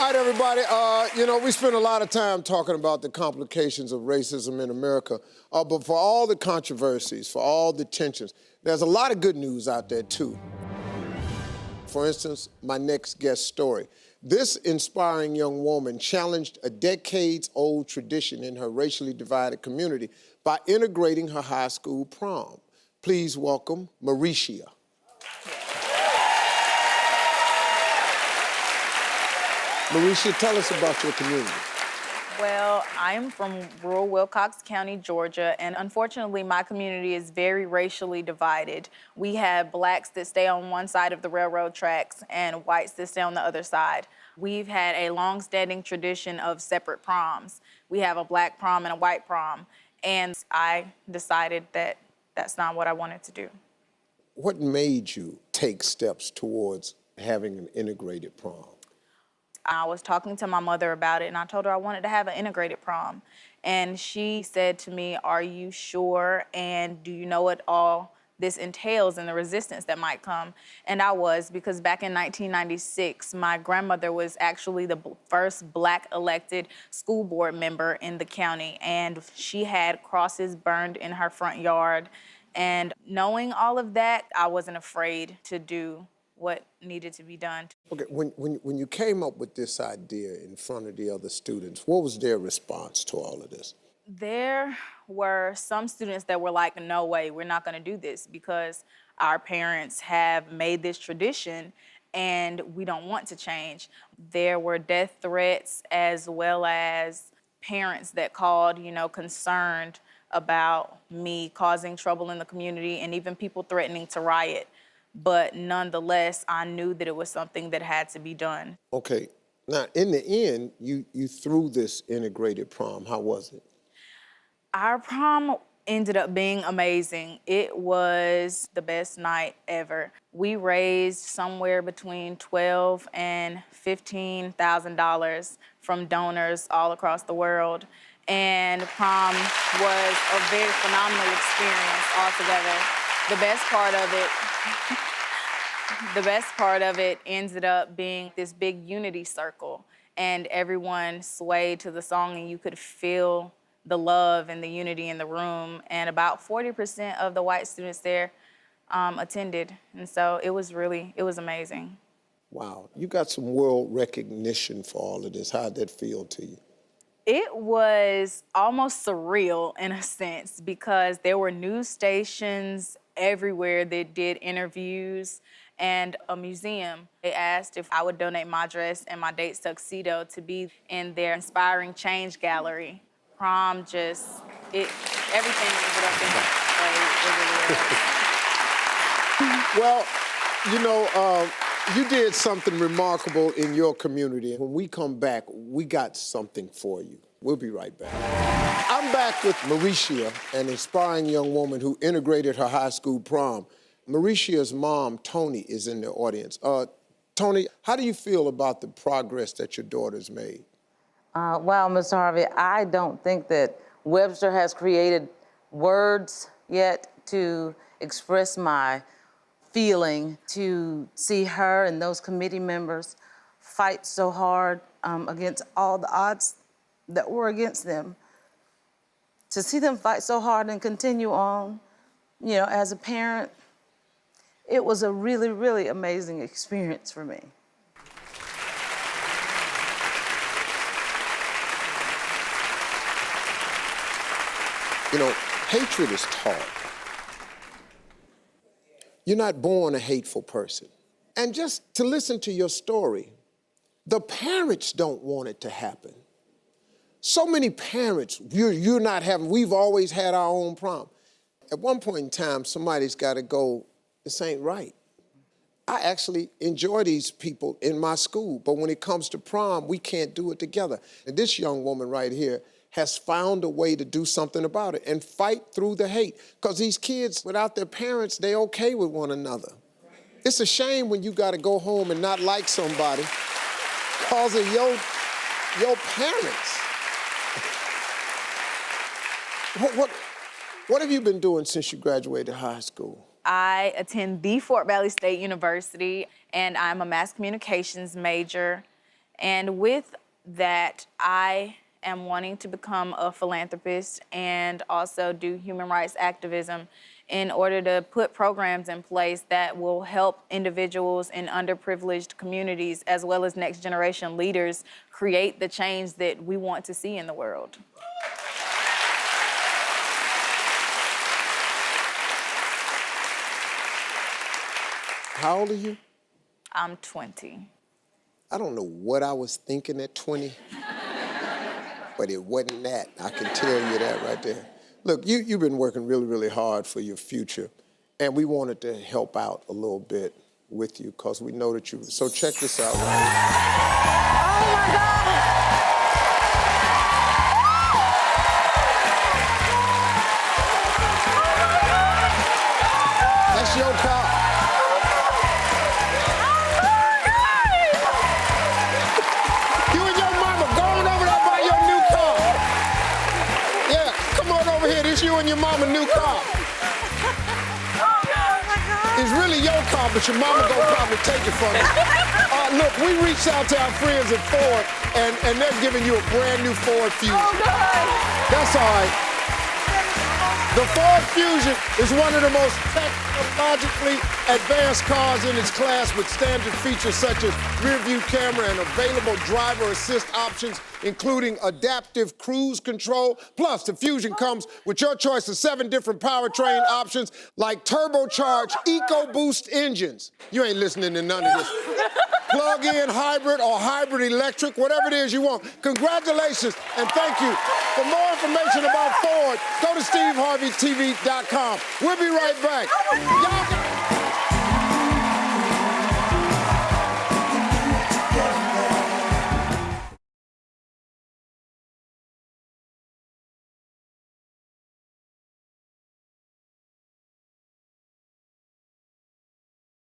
All right, everybody. We spend a lot of time talking about the complications of racism in America, but for all the controversies, for all the tensions, there's a lot of good news out there, too. For instance, my next guest story. This inspiring young woman challenged a decades-old tradition in her racially divided community by integrating her high school prom. Please welcome Mauricia. Mauricia, tell us about your community. Well, I'm from rural Wilcox County, Georgia, and unfortunately, my community is very racially divided. We have blacks that stay on one side of the railroad tracks and whites that stay on the other side. We've had a long-standing tradition of separate proms. We have a black prom and a white prom, and I decided that that's not what I wanted to do. What made you take steps towards having an integrated prom? I was talking to my mother about it, and I told her I wanted to have an integrated prom. And she said to me, "Are you sure? And do you know what all this entails and the resistance that might come?" And I was, because back in 1996, my grandmother was actually the first black elected school board member in the county, and she had crosses burned in her front yard. And knowing all of that, I wasn't afraid to do what needed to be done. Okay, when you came up with this idea in front of the other students, what was their response to all of this? There were some students that were like, "No way, we're not gonna do this because our parents have made this tradition and we don't want to change." There were death threats as well as parents that called, concerned about me causing trouble in the community and even people threatening to riot. But nonetheless, I knew that it was something that had to be done. Okay, now in the end, you threw this integrated prom. How was it? Our prom ended up being amazing. It was the best night ever. We raised somewhere between $12,000 and $15,000 from donors all across the world. And prom was a very phenomenal experience altogether. The best part of it ended up being this big unity circle, and everyone swayed to the song, and you could feel the love and the unity in the room. And about 40% of the white students there attended, and so it was amazing. Wow, you got some world recognition for all of this. How'd that feel to you? It was almost surreal in a sense because there were news stations everywhere that did interviews and a museum. They asked if I would donate my dress and my date's tuxedo to be in their Inspiring Change gallery. Prom everything ended up being great. It really was. Well, you did something remarkable in your community. When we come back, we got something for you. We'll be right back. I'm back with Mauricia, an inspiring young woman who integrated her high school prom. Mauricia's mom, Tony, is in the audience. Tony, how do you feel about the progress that your daughter's made? Well, Mr. Harvey, I don't think that Webster has created words yet to express my feeling to see her and those committee members fight so hard against all the odds that were against them. To see them fight so hard and continue on, as a parent, it was a really, really amazing experience for me. Hatred is taught. You're not born a hateful person. And just to listen to your story, the parents don't want it to happen. So many parents, you're not having, we've always had our own prom. At one point in time, somebody's got to go, this ain't right. I actually enjoy these people in my school, but when it comes to prom, we can't do it together. And this young woman right here has found a way to do something about it and fight through the hate. Because these kids, without their parents, they okay with one another. It's a shame when you got to go home and not like somebody because of your parents. What have you been doing since you graduated high school? I attend the Fort Valley State University, and I'm a mass communications major. And with that, I am wanting to become a philanthropist and also do human rights activism in order to put programs in place that will help individuals in underprivileged communities as well as next generation leaders create the change that we want to see in the world. How old are you? I'm 20. I don't know what I was thinking at 20, but it wasn't that. I can tell you that right there. Look, you've been working really, really hard for your future, and we wanted to help out a little bit with you because we know that you. So check this out, right? Oh my God! That's your car. You and your mama going over there by your new car. Yeah, come on over here. This you and your mama new car. It's really your car, but your mama gonna probably take it from you. Look, we reached out to our friends at Ford, and they're giving you a brand new Ford Fusion. Oh God! That's all right. The Ford Fusion is one of the most technologically advanced cars in its class with standard features such as rear-view camera and available driver assist options, including adaptive cruise control. Plus, the Fusion comes with your choice of 7 different powertrain options like turbocharged EcoBoost engines. You ain't listening to none of this. Plug-in hybrid or hybrid electric, whatever it is you want. Congratulations and thank you. For more information about Ford, go to SteveHarveyTV.com. We'll be right back. Y'all